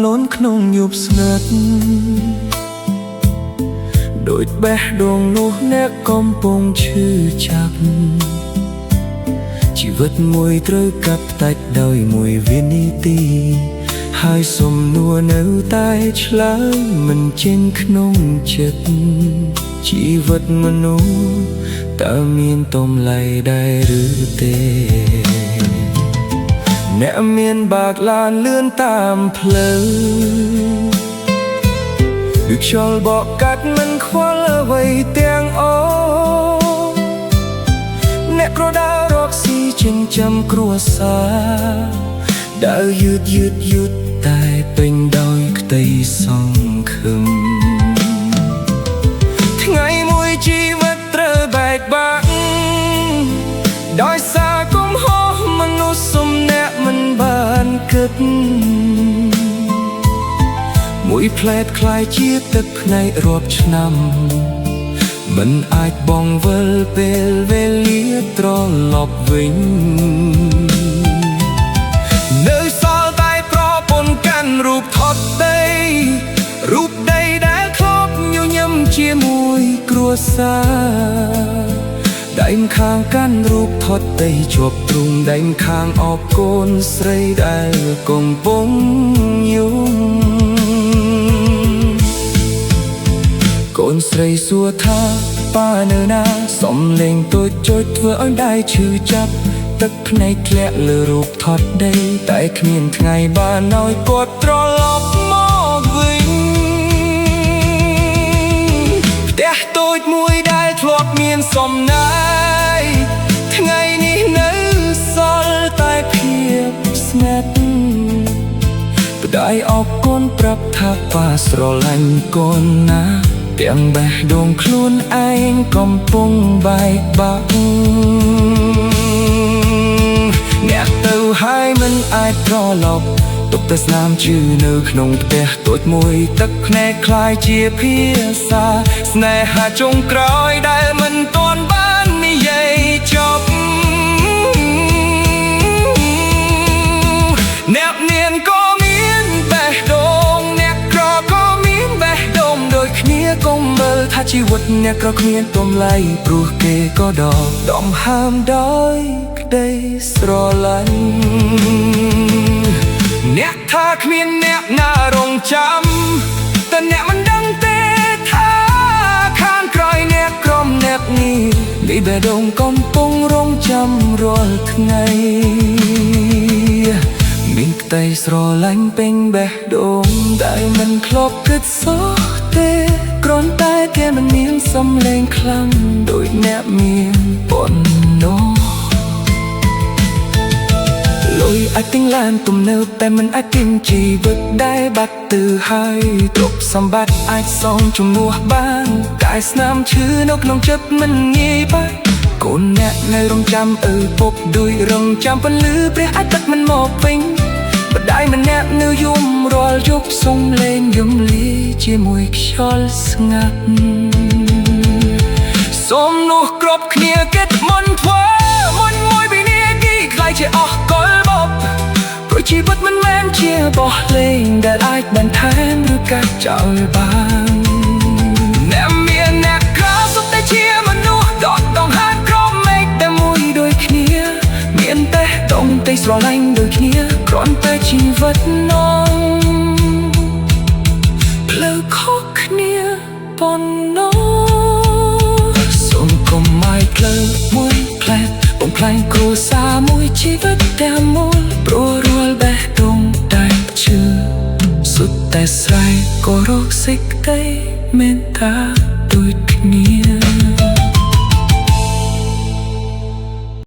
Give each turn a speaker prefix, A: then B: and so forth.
A: លន់ក្នុងយប់ស្ងាត់ដូចបេះដូងនោះអ្នកកំពុងឈឺចាប់ជីវិតមួយត្រូវកាត់ផ្តាច់ដោយមួយវិនាទីហើយសំណួរនៅតែឆ្លើយមិនចេញក្នុងចិត្តជីវិតមនុស្សតើមានតម្លៃដែរឬទេអ្នកមានបើកឡានលឿនតាមផ្លូវដូចខ្យល់បក់កាត់មិនខ្វល់អ្វីទាំងអូនអ្នកក្រដាលរកស៊ីចិញ្ចឹមគ្រួសារដើរយឺតតែពេញដោយក្តីសង្ឃឹមថ្ងៃមួយជីវិតត្រូវបែកបាក់ដោយសារកំហុសមនុស្សសំណាក់មិនបានគិតមួយផ្លែតคล้ายជាទឹកភ្នែករាប់ឆ្នាំមិនអាចបងវិលពេលវេលាត្រឡប់វិញនៅសល់តែប្រពន្ធកាន់រូបថតដីរូបដីដែលធ្លាប់ញញឹមជាមួយគ្រួសារដៃម្ខាងកាន់រូបថតដីជាប់ទ្រូងដៃម្ខាងអបកូនស្រីដែលកំពុងយំកូនស្រីសួរថាប៉ានៅណាសំលេងតូចចុចធ្វើឲ្យដៃឈឺចាប់ទឹកភ្នែកធ្លាក់លើរូបថតដីតែគ្មានថ្ងៃបានឲ្យគាត់ត្រឡប់មកវិញផ្ទះតូចមួយដែលធ្លាប់មានសំណាយថ្ងៃនេះនៅសល់តែភាពស្ងាត់ប្តីអរគុណប្រាប់ថាប៉ាស្រឡាញ់កូនណាទាំងបេះដូងខ្លួនឯងកំពុងបែកបាក់អ្នកទៅហើយមិនអាចត្រឡប់ទុកតែស្នាមជឿនៅក្នុងផ្ទះតូចមួយទឹកភ្នែកคล้ายជាភាសាស្នេហាចុងក្រោយដែលមិនទាន់បាននិយាយចប់អ្នកមានក៏មានបេះដូងអ្នកក្រក៏មានបេះដូងដូចគ្នាកុំមើលថាជីវិតអ្នកក្រគ្មានតម្លៃព្រោះគេក៏ដកដង្ហើមដោយក្តីស្រឡាញ់អ្នកថាគ្មានអ្នកណារងចាំតែអ្នកមិនដឹងទេថាខាងក្រោយអ្នកក្រុមអ្នកនេះមានបេះដូងកំពុងរងចាំរាល់ថ្ងៃមានក្តីស្រឡាញ់ពេញបេះដូងដែលមិនធ្លាប់គិតសោះទេគ្រាន់តែគេមិនមានសំឡេងខ្លាំងដូចអ្នកមានប៉ុណ្ណោះលុយអាចទិញឡានទំនើបតែមិនអាចទិញជីវិតដែលបាត់ទៅហើយទ្រព្យសម្បត្តិអាចសងជំនួសបានតែស្នាមឈឺនៅក្នុងចិត្តមិនងាយបាត់កូនអ្នកនៅរងចាំឪពុកដូចរងចាំពន្លឺព្រះអាទិត្យមិនមកវិញម្ដាយម្នាក់នៅយំរាល់យប់សុំលេងយំលីជាមួយខ្យល់ស្ងាត់សូមនោះគ្រប់គ្នាគិតមុនធ្វើមុនមួយវិនាទីខ្លាយជាអស់កលបបព្រោះជីវិតមិនមែនជាបោះលេងដែលអាចបន្ថែមឬកាត់ចោលបានអ្នកមានអ្នកក្រសុទ្ធតែជាមនុស្សដកដង្ហើមក្រមេឃតែមួយដូចគ្នាមានតែដងតែស្រឡាញ់ដូចគ្នាគ្រាន់តែជីវិតនងផ្លូវខុសគ្នាប៉ុណ្ណោះសូមកុំឲ្យផ្លូវមួយផ្លែតបំផ្លាញគ្រួសារមួយជីវិតទាំងមូលព្រោះរាល់បេះដូងដែលឈឺសុទ្ធតែស្រែកក៏រកសេចក្តីមេត្តាដូចគ្នា